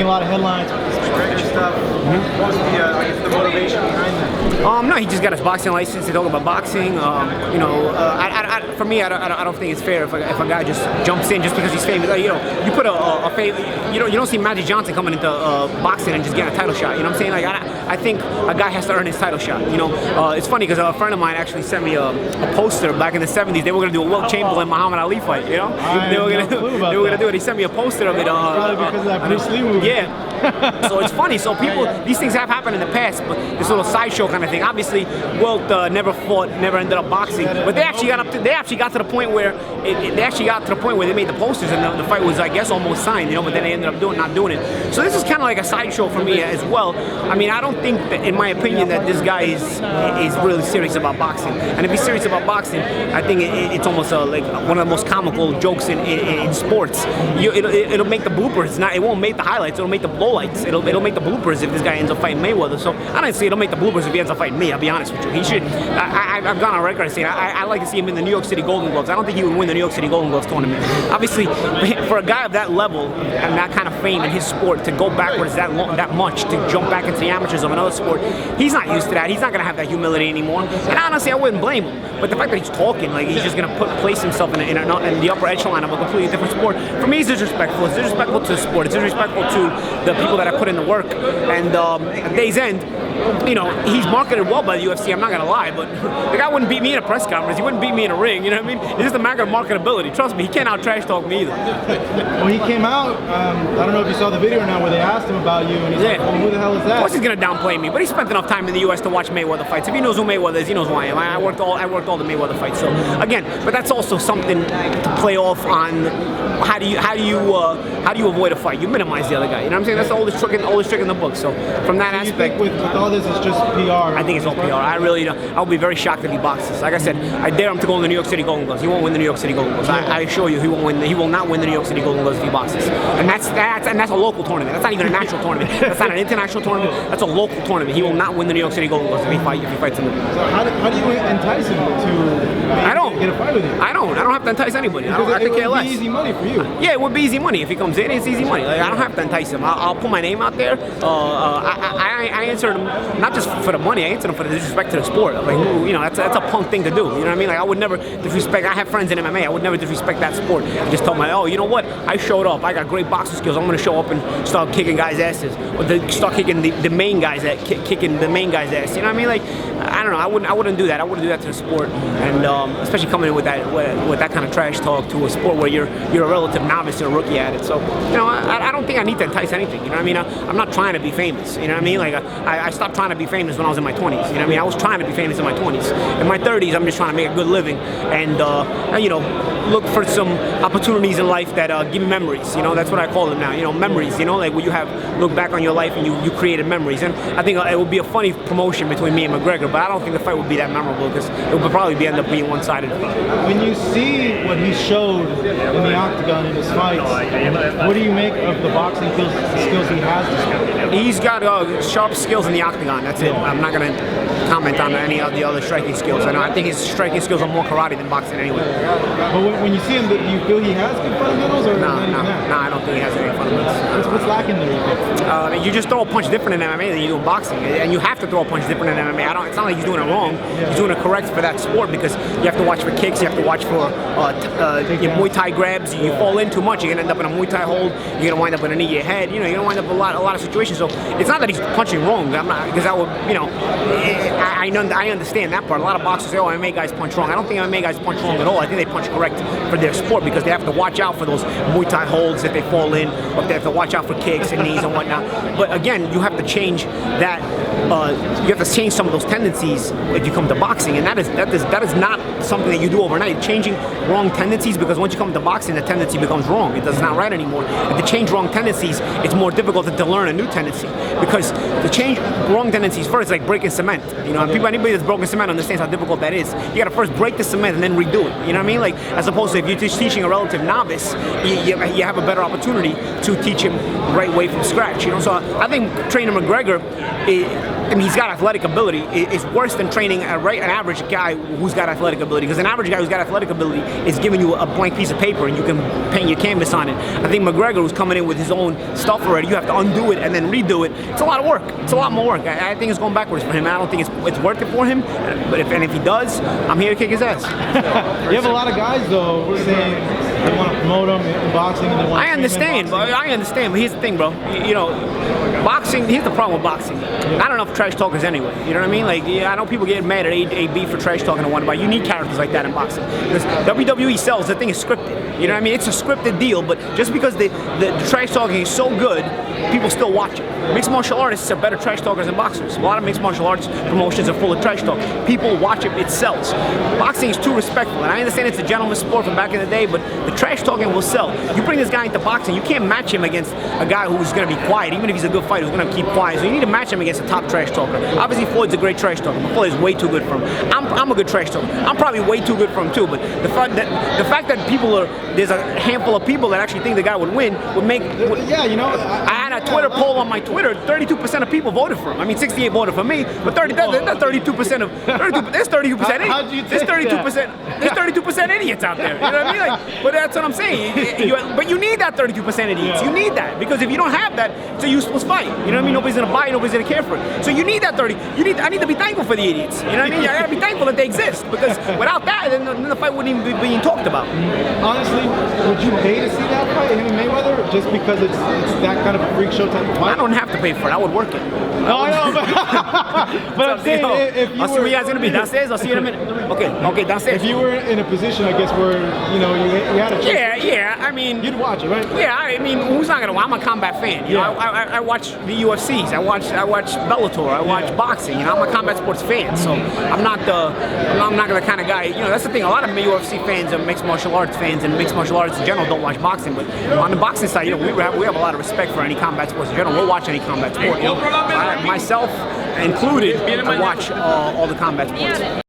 making a lot of headlines with this McGregor stuff. What was the motivation behind that? No, he just got his boxing license to talk about boxing. For me, I don't think it's fair if a guy just jumps in just because he's famous. You put you don't see Magic Johnson coming into boxing and just getting a title shot. You know what I'm saying? Like I think a guy has to earn his title shot. It's funny because a friend of mine actually sent me a poster back in the '70s. They were gonna do a Wilt Chamberlain Muhammad Ali fight. They were gonna do it. He sent me a poster of it. Probably because of that Bruce Lee movie. Yeah. So it's funny. So these things have happened in the past, but this little sideshow kind of thing. Obviously, Wilt never fought, never ended up boxing, but they actually got to the point where they made the posters and the fight was, I guess, almost signed. But then they ended up not doing it. So this is kind of like a sideshow for me as well. I mean, I don't think that, in my opinion, that this guy is really serious about boxing. And if he's serious about boxing, I think it's almost like one of the most comical jokes in sports. It'll make the bloopers. It won't make the highlights. It'll make the lowlights. It'll make the bloopers if this guy ends up fighting Mayweather. So I don't say it'll make the bloopers if he ends up fighting me. I'll be honest with you. He should. I've gone on record saying I like to see him in the New York City Golden Gloves. I don't think he would win the New York City Golden Gloves tournament. Obviously, for a guy of that level and that kind of fame in his sport to go backwards that much, to jump back into the amateurs of another sport, he's not used to that. He's not going to have that humility anymore. And honestly, I wouldn't blame him. But the fact that he's talking like he's just going to place himself in the upper echelon of a completely different sport, for me, it's disrespectful. It's disrespectful to the sport. It's disrespectful to the people that have put in the work. And at day's end, he's marketed well by the UFC, I'm not going to lie, but the guy wouldn't beat me in a press conference. He wouldn't beat me in a ring, you know what I mean? It's just a matter of marketability. Trust me, he can't out-trash talk me either. Well, he came out, I don't know if you saw the video or not, where they asked him about you, and he's like, well, who the hell is that? Of course he's going to downplay me, but he spent enough time in the U.S. to watch Mayweather fights. If he knows who Mayweather is, he knows who I am. I worked all the Mayweather fights. So, again, but that's also something to play off on how do you avoid a fight? You minimize the other guy, you know what I'm saying? That's the oldest trick in the book. So, from that aspect... You think with all this, it's just PR? I think it's all PR. I really don't. I would be very shocked if he boxes. Like I said, I dare him to go in the New York City Golden Gloves. He won't win the New York City Golden Gloves. I assure you, he won't win. He will not win the New York City Golden Gloves if he boxes. And that's a local tournament. That's not even a national tournament. That's not an international tournament. That's a local tournament. He will not win the New York City Golden Gloves if he fights in the. So how do you entice him to get a fight with you? I don't have to entice anybody. I think it would be easy money for you. Yeah, it would be easy money if he comes in. It's easy money. Like, I don't have to entice him. I'll put my name out there. I answer him not just for the money. I answer him for the disrespect to the sport. Like, that's a punk thing to do. You know what I mean? Like, I would never disrespect. I have friends in MMA. I would never disrespect that sport. I just tell them, you know what? I showed up. I got great boxing skills. I'm going to show up and start kicking guys' asses, or start kicking the main guys kicking the main guy's ass. You know what I mean? Like, I don't know. I wouldn't do that. I wouldn't do that to the sport, and especially coming in with that kind of trash talk to a sport where you're a relative novice or a rookie at it. So, I don't think I need to entice anything. You know what I mean? I'm not trying to be famous. You know what I mean? Like, I stopped trying to be famous when I was in my 20s. You know what I mean? I was trying to be famous in my 20s. In my 30s, I'm just trying to make a good living and look for some opportunities in life that give me memories. That's what I call them now. Memories. Like when you look back on your life and you created memories. And I think it would be a funny promotion between me and McGregor, but I don't think the fight would be that memorable because it would probably end up being one-sided. When you see what he showed in the octagon in his fights, what do you make of the boxing skills he has? He's got sharp skills in the octagon. That's it. I'm not going to comment on any of the other striking skills. I think his striking skills are more karate than boxing anyway. But when you see him, do you feel he has good fundamentals? Or No, I don't think he has any fundamentals. What's lacking there? You just throw a punch different in MMA than you do in boxing, and you have to throw a punch different in MMA. It's not like he's doing it wrong. He's doing it correct for that sport because you have to watch for kicks, you have to watch for your Muay Thai grabs. You fall in too much, you're gonna end up in a Muay Thai hold. You're gonna wind up with a knee to your head. You're gonna wind up in a lot of situations. So it's not that he's punching wrong. I'm not, because that would, I understand that part. A lot of boxers say, MMA guys punch wrong. I don't think MMA guys punch wrong at all. I think they punch correct for their sport because they have to watch out for those Muay Thai holds that they fall in, or they have to watch out for kicks and knees and whatnot. But again, you have to change that. You have to change some of those tendencies if you come to boxing, and that is not something that you do overnight. Changing wrong tendencies, because once you come to boxing, the tendency becomes wrong. It's not right anymore. And to change wrong tendencies, it's more difficult than to learn a new tendency, because to change wrong tendencies first, it's like breaking cement. Anybody that's broken cement understands how difficult that is. You got to first break the cement and then redo it. You know what I mean? Like, as opposed to if you're just teaching a relative novice, you have a better opportunity to teach him the right way from scratch. So I think training McGregor, I mean, he's got athletic ability. It's worse than training an average guy who's got athletic ability, because an average guy who's got athletic ability is giving you a blank piece of paper and you can paint your canvas on it. I think McGregor, who's coming in with his own stuff already, you have to undo it and then redo it. It's a lot of work. It's a lot more work. I think it's going backwards for him. I don't think it's worth it for him. But if he does, I'm here to kick his ass. You have a lot of guys though saying they want to promote him in boxing and they want. I understand, but here's the thing, bro. You know, boxing. Here's the problem with boxing. Not enough trash talkers anyway. You know what I mean? Like, I know people get mad at AB for trash talking and whatnot, but you need characters like that in boxing. Because WWE sells, the thing is scripted. You know what I mean? It's a scripted deal, but just because the trash talking is so good, people still watch it. Mixed martial artists are better trash talkers than boxers. A lot of mixed martial arts promotions are full of trash talk. People watch it, it sells. Boxing is too respectful, and I understand it's a gentleman's sport from back in the day, but the trash talking will sell. You bring this guy into boxing, you can't match him against a guy who's going to be quiet, even if he's a good fighter, who's going to keep quiet. So you need to match him against a top trash talker. Obviously, Floyd's a great trash talker, but Floyd is way too good for him. I'm a good trash talker. I'm probably way too good for him too, but the fact that there's a handful of people that actually think the guy would win would make. Yeah, you know. I had a Twitter poll on my Twitter. 32% of people voted for him. I mean, 68 voted for me, but 32% of 32%. There's 32% idiots. There's 32%. There's 32% idiots out there. You know what I mean? Like, but that's what I'm saying. But you need that 32% idiots. You need that, because if you don't have that, it's a useless fight. You know what I mean? Nobody's gonna buy it. Nobody's gonna care for it. So you need that 30. I need to be thankful for the idiots. You know what I mean? I gotta be thankful that they exist, because without that, then the fight wouldn't even be being talked about. Honestly, would you pay to see that fight, him and Mayweather, just because it's that kind of a freak show type of fight? I don't have to pay for it. I would work it. No, I know, but I'm saying, if you I'll see where you guys gonna be downstairs. I'll see you in a minute. Okay, downstairs. If you were in a position, I guess, where you had a chance. Yeah. I mean, you'd watch it, right? Yeah, I mean, who's not gonna? I'm a combat fan. You know, I watch the UFCs. I watch Bellator. I watch boxing. You know, I'm a combat sports fan. So I'm not the kind of guy. You know, that's the thing. A lot of UFC fans are mixed martial arts fans, and mixed martial arts in general don't watch boxing. But on the boxing side, you know, we have a lot of respect for any combat sports in general. We'll watch any combat sport. You know, myself included, I watch all the combat sports.